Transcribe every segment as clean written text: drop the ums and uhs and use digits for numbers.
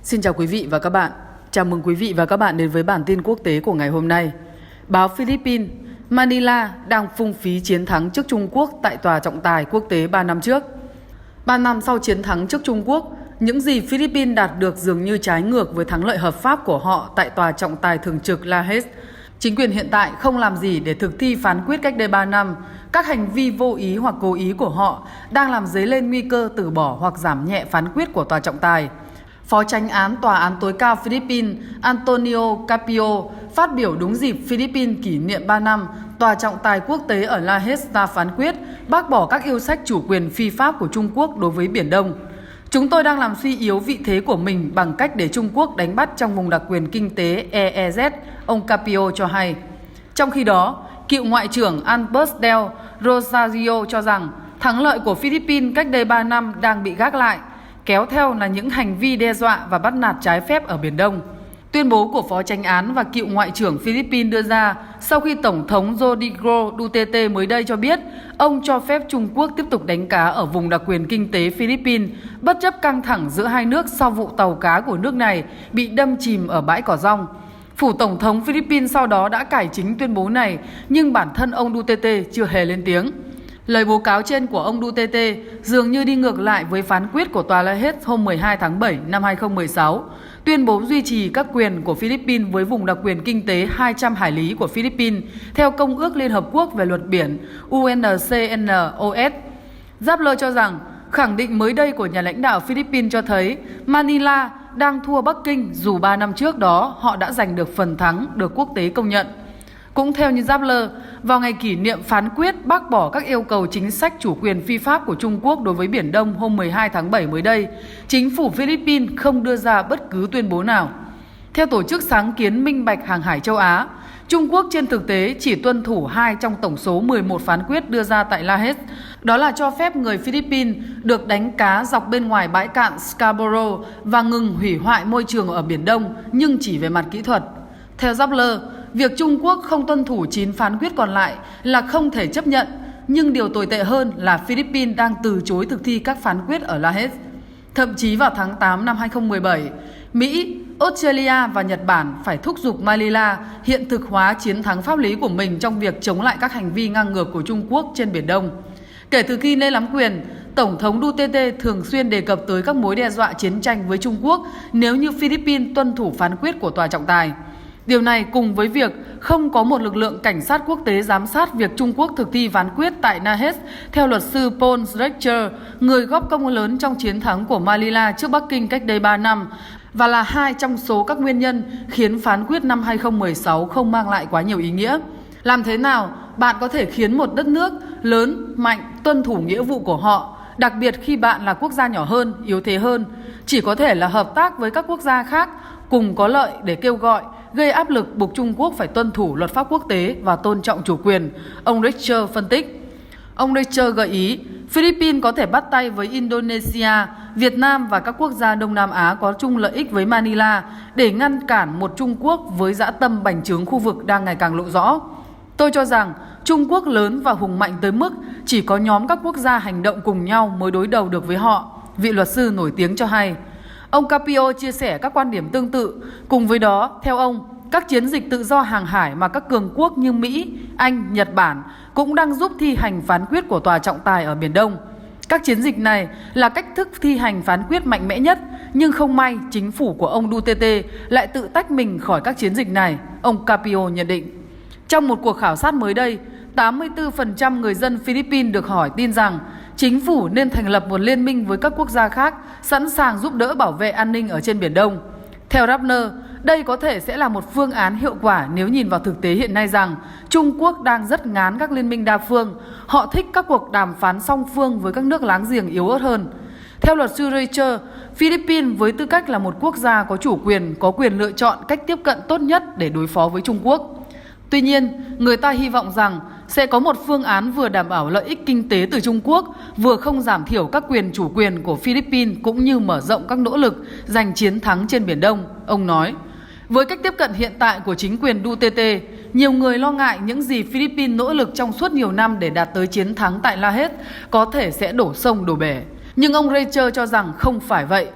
Xin chào quý vị và các bạn. Chào mừng quý vị và các bạn đến với bản tin quốc tế của ngày hôm nay. Báo Philippines, Manila đang phung phí chiến thắng trước Trung Quốc tại tòa trọng tài quốc tế 3 năm trước. 3 năm sau chiến thắng trước Trung Quốc, những gì Philippines đạt được dường như trái ngược với thắng lợi hợp pháp của họ tại tòa trọng tài thường trực La Haye. Chính quyền hiện tại không làm gì để thực thi phán quyết cách đây 3 năm. Các hành vi vô ý hoặc cố ý của họ đang làm dấy lên nguy cơ từ bỏ hoặc giảm nhẹ phán quyết của tòa trọng tài. Phó Chánh án Tòa án tối cao Philippines Antonio Carpio phát biểu đúng dịp Philippines kỷ niệm 3 năm Tòa trọng tài quốc tế ở La Haye ra phán quyết bác bỏ các yêu sách chủ quyền phi pháp của Trung Quốc đối với Biển Đông. Chúng tôi đang làm suy yếu vị thế của mình bằng cách để Trung Quốc đánh bắt trong vùng đặc quyền kinh tế EEZ, ông Carpio cho hay. Trong khi đó, cựu Ngoại trưởng Albert del Rosario cho rằng thắng lợi của Philippines cách đây 3 năm đang bị gác lại, kéo theo là những hành vi đe dọa và bắt nạt trái phép ở Biển Đông. Tuyên bố của Phó Chánh án và cựu Ngoại trưởng Philippines đưa ra sau khi Tổng thống Rodrigo Duterte mới đây cho biết ông cho phép Trung Quốc tiếp tục đánh cá ở vùng đặc quyền kinh tế Philippines bất chấp căng thẳng giữa hai nước sau vụ tàu cá của nước này bị đâm chìm ở bãi cỏ rong. Phủ Tổng thống Philippines sau đó đã cải chính tuyên bố này, nhưng bản thân ông Duterte chưa hề lên tiếng. Lời bố cáo trên của ông Duterte dường như đi ngược lại với phán quyết của Tòa La Haye hôm 12 tháng 7 năm 2016, tuyên bố duy trì các quyền của Philippines với vùng đặc quyền kinh tế 200 hải lý của Philippines theo Công ước Liên Hợp Quốc về luật biển UNCLOS. Zapler cho rằng khẳng định mới đây của nhà lãnh đạo Philippines cho thấy Manila đang thua Bắc Kinh dù 3 năm trước đó họ đã giành được phần thắng được quốc tế công nhận. Cũng theo như Zapler, vào ngày kỷ niệm phán quyết bác bỏ các yêu cầu chính sách chủ quyền phi pháp của Trung Quốc đối với Biển Đông hôm 12 tháng 7 mới đây, chính phủ Philippines không đưa ra bất cứ tuyên bố nào. Theo Tổ chức Sáng kiến Minh bạch Hàng hải châu Á, Trung Quốc trên thực tế chỉ tuân thủ 2 trong tổng số 11 phán quyết đưa ra tại La Haye, đó là cho phép người Philippines được đánh cá dọc bên ngoài bãi cạn Scarborough và ngừng hủy hoại môi trường ở Biển Đông, nhưng chỉ về mặt kỹ thuật. Theo Zapler, việc Trung Quốc không tuân thủ 9 phán quyết còn lại là không thể chấp nhận, nhưng điều tồi tệ hơn là Philippines đang từ chối thực thi các phán quyết ở La Haye. Thậm chí vào tháng 8 năm 2017, Mỹ, Australia và Nhật Bản phải thúc giục Manila hiện thực hóa chiến thắng pháp lý của mình trong việc chống lại các hành vi ngang ngược của Trung Quốc trên Biển Đông. Kể từ khi lên nắm quyền, Tổng thống Duterte thường xuyên đề cập tới các mối đe dọa chiến tranh với Trung Quốc nếu như Philippines tuân thủ phán quyết của tòa trọng tài. Điều này cùng với việc không có một lực lượng cảnh sát quốc tế giám sát việc Trung Quốc thực thi phán quyết tại La Haye, theo luật sư Paul Schrechter, người góp công lớn trong chiến thắng của Manila trước Bắc Kinh cách đây 3 năm, và là 2 trong số các nguyên nhân khiến phán quyết năm 2016 không mang lại quá nhiều ý nghĩa. Làm thế nào bạn có thể khiến một đất nước lớn, mạnh tuân thủ nghĩa vụ của họ, đặc biệt khi bạn là quốc gia nhỏ hơn, yếu thế hơn? Chỉ có thể là hợp tác với các quốc gia khác cùng có lợi để kêu gọi, gây áp lực buộc Trung Quốc phải tuân thủ luật pháp quốc tế và tôn trọng chủ quyền, ông Richter phân tích. Ông Richter gợi ý, Philippines có thể bắt tay với Indonesia, Việt Nam và các quốc gia Đông Nam Á có chung lợi ích với Manila để ngăn cản một Trung Quốc với dã tâm bành trướng khu vực đang ngày càng lộ rõ. Tôi cho rằng Trung Quốc lớn và hùng mạnh tới mức chỉ có nhóm các quốc gia hành động cùng nhau mới đối đầu được với họ, vị luật sư nổi tiếng cho hay. Ông Carpio chia sẻ các quan điểm tương tự. Cùng với đó, theo ông, các chiến dịch tự do hàng hải mà các cường quốc như Mỹ, Anh, Nhật Bản cũng đang giúp thi hành phán quyết của tòa trọng tài ở Biển Đông. Các chiến dịch này là cách thức thi hành phán quyết mạnh mẽ nhất, nhưng không may chính phủ của ông Duterte lại tự tách mình khỏi các chiến dịch này, ông Carpio nhận định. Trong một cuộc khảo sát mới đây, 84% người dân Philippines được hỏi tin rằng chính phủ nên thành lập một liên minh với các quốc gia khác sẵn sàng giúp đỡ bảo vệ an ninh ở trên Biển Đông. Theo Rappner, đây có thể sẽ là một phương án hiệu quả nếu nhìn vào thực tế hiện nay rằng Trung Quốc đang rất ngán các liên minh đa phương. Họ thích các cuộc đàm phán song phương với các nước láng giềng yếu ớt hơn. Theo luật sư Richter, Philippines với tư cách là một quốc gia có chủ quyền, có quyền lựa chọn cách tiếp cận tốt nhất để đối phó với Trung Quốc. Tuy nhiên, người ta hy vọng rằng sẽ có một phương án vừa đảm bảo lợi ích kinh tế từ Trung Quốc, vừa không giảm thiểu các quyền chủ quyền của Philippines cũng như mở rộng các nỗ lực giành chiến thắng trên Biển Đông, ông nói. Với cách tiếp cận hiện tại của chính quyền Duterte, nhiều người lo ngại những gì Philippines nỗ lực trong suốt nhiều năm để đạt tới chiến thắng tại La Haye có thể sẽ đổ sông đổ bể. Nhưng ông Rachel cho rằng không phải vậy.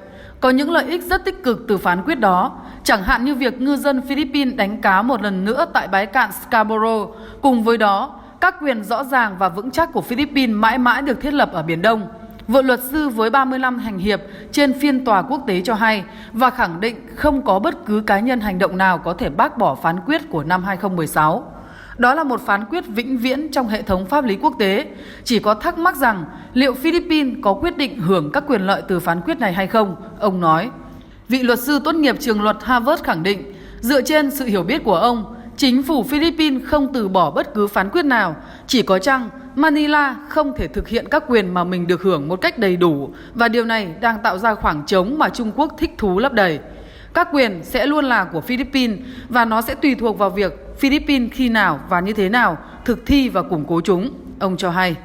Có những lợi ích rất tích cực từ phán quyết đó, chẳng hạn như việc ngư dân Philippines đánh cá một lần nữa tại bãi cạn Scarborough. Cùng với đó, các quyền rõ ràng và vững chắc của Philippines mãi mãi được thiết lập ở Biển Đông. Vợ luật sư với 30 năm hành hiệp trên phiên tòa quốc tế cho hay và khẳng định không có bất cứ cá nhân hành động nào có thể bác bỏ phán quyết của năm 2016. Đó là một phán quyết vĩnh viễn trong hệ thống pháp lý quốc tế. Chỉ có thắc mắc rằng liệu Philippines có quyết định hưởng các quyền lợi từ phán quyết này hay không, ông nói. Vị luật sư tốt nghiệp trường luật Harvard khẳng định, dựa trên sự hiểu biết của ông, chính phủ Philippines không từ bỏ bất cứ phán quyết nào, chỉ có chăng Manila không thể thực hiện các quyền mà mình được hưởng một cách đầy đủ và điều này đang tạo ra khoảng trống mà Trung Quốc thích thú lấp đầy. Các quyền sẽ luôn là của Philippines và nó sẽ tùy thuộc vào việc Philippines khi nào và như thế nào thực thi và củng cố chúng, ông cho hay.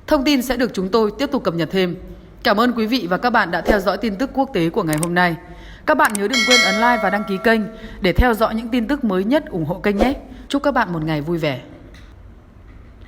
Thông tin sẽ được chúng tôi tiếp tục cập nhật thêm. Cảm ơn quý vị và các bạn đã theo dõi tin tức quốc tế của ngày hôm nay. Các bạn nhớ đừng quên ấn like và đăng ký kênh để theo dõi những tin tức mới nhất, ủng hộ kênh nhé. Chúc các bạn một ngày vui vẻ.